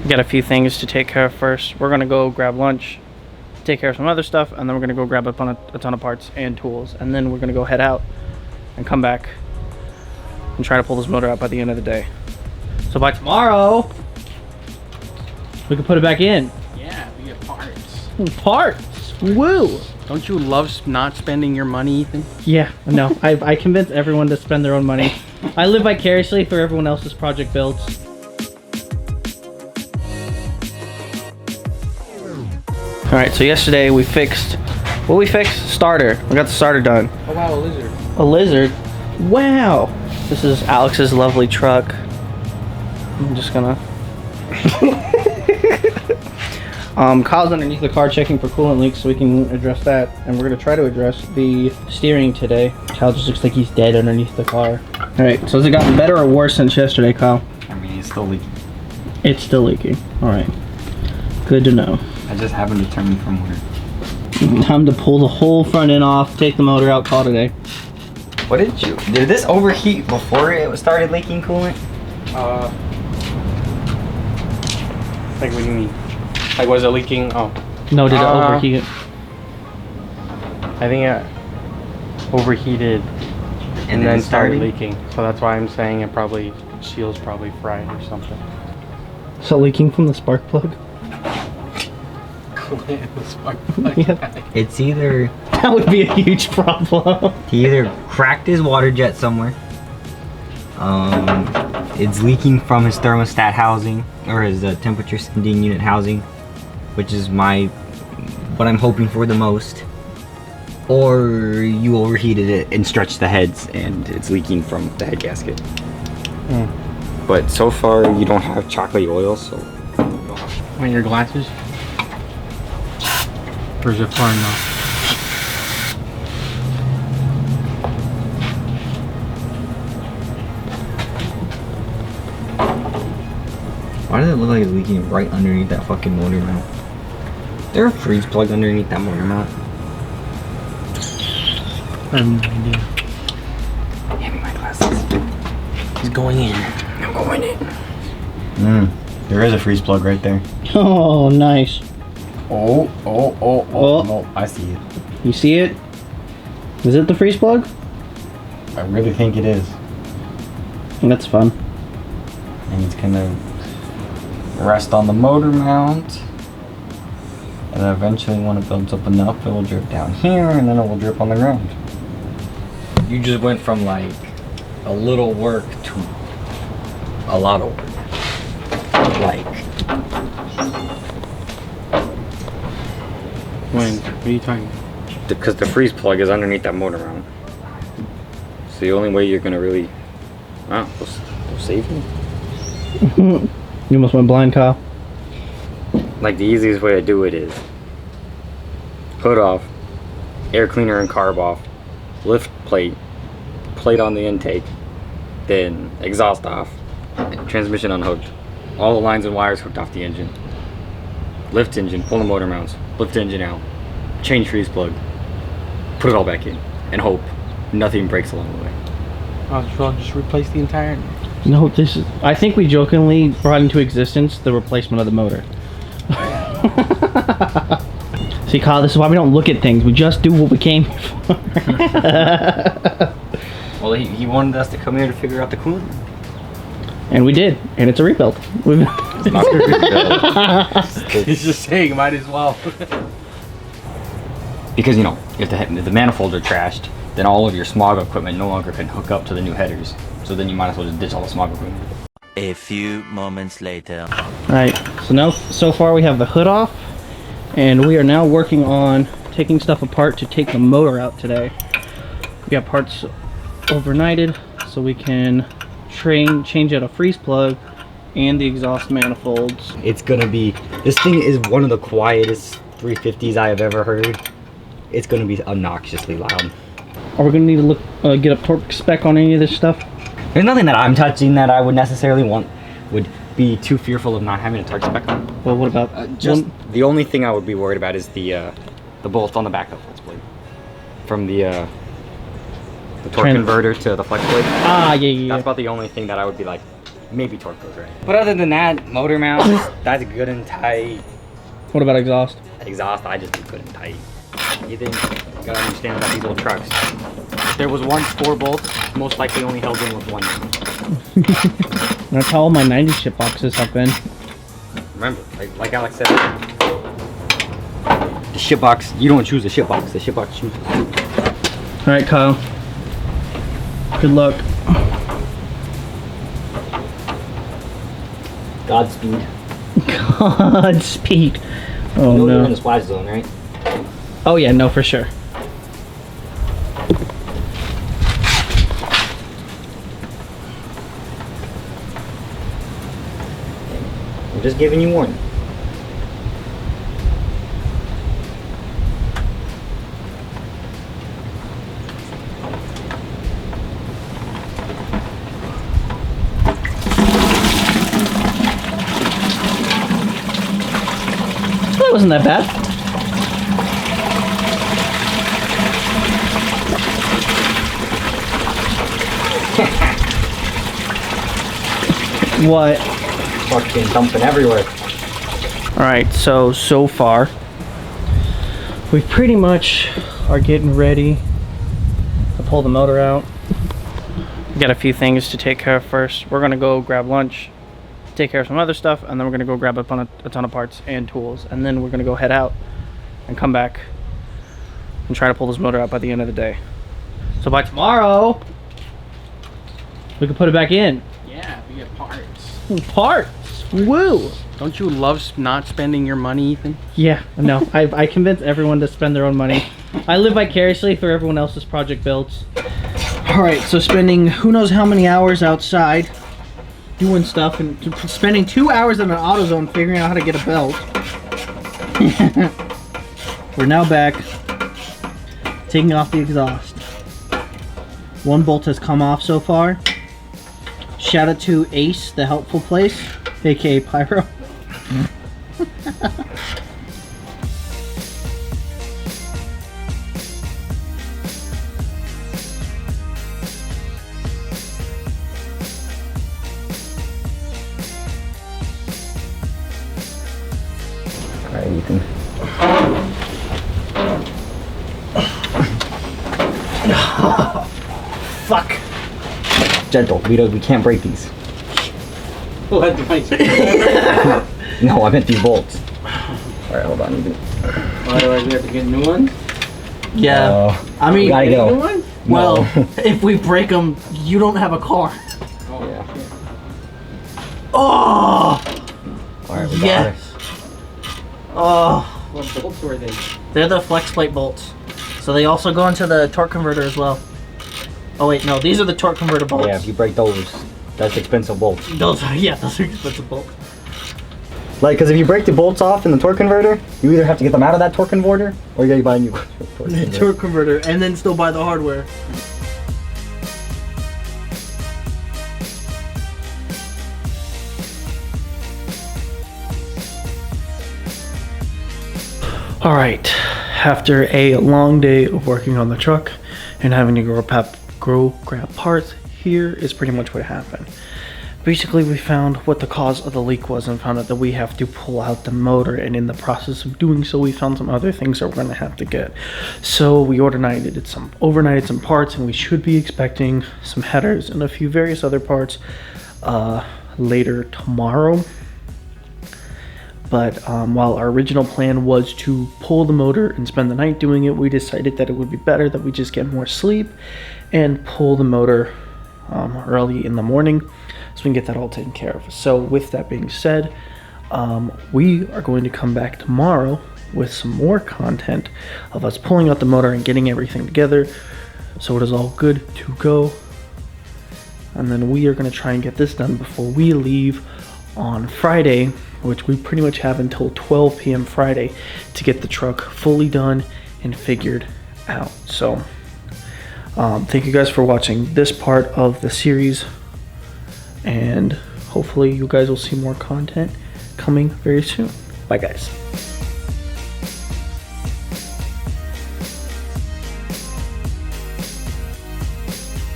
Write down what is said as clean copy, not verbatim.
We got a few things to take care of first. We're gonna go grab lunch, take care of some other stuff, and then we're gonna go grab a ton of parts and tools, and then we're gonna go head out and come back and try to pull this motor out by the end of the day. So by tomorrow, we can put it back in. Yeah, we get parts. Parts! Woo! Don't you love not spending your money, Ethan? Yeah, no, I convince everyone to spend their own money. I live vicariously through everyone else's project builds. Alright, so yesterday we fixed, what we fixed? Starter. We got the starter done. Oh wow, a lizard. A lizard? Wow! This is Alex's lovely truck. I'm just gonna... Kyle's underneath the car checking for coolant leaks so we can address that. And we're gonna try to address the steering today. Kyle just looks like he's dead underneath the car. Alright, so has it gotten better or worse since yesterday, Kyle? I mean, it's still leaking. It's still leaking. Alright. Good to know. I just happened to turn from where. Time to pull the whole front end off, take the motor out, call today. What did this overheat before it started leaking coolant? Like what do you mean? Like was it leaking? Oh. No, did it overheat? I think it overheated and then started leaking. So that's why I'm saying it probably, seal's probably fried or something. So leaking from the spark plug? Yeah. It's either... That would be a huge problem. He either cracked his water jet somewhere. It's leaking from his thermostat housing, or his temperature sending unit housing, which is what I'm hoping for the most. Or you overheated it and stretched the heads and it's leaking from the head gasket. But so far you don't have chocolate oil, so... Want your glasses? Or is it far enough? Why does it look like it's leaking right underneath that fucking motor mount? Is there a freeze plug underneath that motor mount? I have no idea. Hand me my glasses. He's going in. I'm going in. There is a freeze plug right there. Oh, nice. Oh, no, I see it. You see it? Is it the freeze plug? I really think it is. That's fun. And it's gonna rest on the motor mount. And then eventually when it builds up enough, it will drip down here and then it will drip on the ground. You just went from like a little work to a lot of work. Like... When? What are you talking about? Because the freeze plug is underneath that motor mount. So the only way you're gonna really... Wow, they'll save me. You almost went blind, Kyle. Like the easiest way to do it is hood off, air cleaner and carb off, lift plate on the intake, then exhaust off, transmission unhooked, all the lines and wires hooked off the engine, lift engine, pull the motor mounts, lift engine out, change freeze plug, put it all back in, and hope nothing breaks along the way. I'll just replace the entire... No, this is... I think we jokingly brought into existence the replacement of the motor. See, Kyle, this is why we don't look at things. We just do what we came here for. Well, he wanted us to come here to figure out the coolant. And we did. And it's a rebuild. It's not a rebuild. He's just saying, might as well. Because, you know, if the manifolds are trashed, then all of your smog equipment no longer can hook up to the new headers. So then you might as well just ditch all the smog equipment. A few moments later. Alright, so far we have the hood off. And we are now working on taking stuff apart to take the motor out today. We got parts overnighted so we can change out a freeze plug and the exhaust manifolds. It's gonna be, this thing is one of the quietest 350s I have ever heard. It's gonna be obnoxiously loud. Are we gonna need to look get a torque spec on any of this stuff? There's nothing that I'm touching that I would necessarily would be too fearful of not having a torque spec on. Well, what about the only thing I would be worried about is the bolt on the back of the flex blade. From the torque converter to the flex blade. Ah, yeah. That's about the only thing that I would be like, maybe torque goes right. But other than that, motor mount, that's good and tight. What about exhaust? Exhaust, I just do good and tight. You think, you gotta understand about these old trucks. There was once 4 bolts, most likely only held in with 1. That's how all my 90 ship boxes have been. Remember, like Alex said, the ship box, you don't choose the ship box, the ship box chooses you. Alright, Kyle. Good luck. Godspeed. Godspeed. Oh You know you're in no. the splash zone, right? Oh yeah, no, for sure. I'm just giving you warning. That wasn't that bad. What? Fucking dumping everywhere. Alright, so far, we pretty much are getting ready to pull the motor out. We got a few things to take care of first. We're gonna go grab lunch, take care of some other stuff, and then we're gonna go grab a ton of parts and tools, and then we're gonna go head out and come back and try to pull this motor out by the end of the day. So by tomorrow, we can put it back in. Yeah, we get parts. Parts! Woo! Don't you love not spending your money, Ethan? Yeah, no, I convince everyone to spend their own money. I live vicariously through everyone else's project builds. Alright, so spending who knows how many hours outside doing stuff and spending 2 hours in an AutoZone figuring out how to get a belt. We're now back, taking off the exhaust. 1 bolt has come off so far. Shout out to Ace, the helpful place, aka Pyro. Alright, Ethan. Fuck. Gentle, we can't break these. What do I say? No, I meant these bolts. Alright, hold on, Ethan. Otherwise we have to get new ones? Yeah. I mean, we gotta New go. ones? well, No. if we break them, you don't have a car. Oh, Yeah. Oh! Alright, we got Yes. Oh. What bolts were they? They're the flex plate bolts. So they also go into the torque converter as well. Oh wait, no, these are the torque converter bolts. Yeah, if you break those, that's expensive bolts. Those are, yeah, those are expensive bolts. Like, because if you break the bolts off in the torque converter, you either have to get them out of that torque converter, or you gotta buy a new torque converter. Torque converter, and then still buy the hardware. All right, after a long day of working on the truck and having to go grab parts, here is pretty much what happened. Basically, we found what the cause of the leak was and found out that we have to pull out the motor, and in the process of doing so, we found some other things that we're gonna have to get. So we overnighted some parts, and we should be expecting some headers and a few various other parts later tomorrow. But while our original plan was to pull the motor and spend the night doing it, we decided that it would be better that we just get more sleep and pull the motor early in the morning so we can get that all taken care of. So with that being said, we are going to come back tomorrow with some more content of us pulling out the motor and getting everything together so it is all good to go. And then we are going to try and get this done before we leave on Friday, which we pretty much have until 12 p.m. Friday to get the truck fully done and figured out. So thank you guys for watching this part of the series, and hopefully you guys will see more content coming very soon. Bye guys.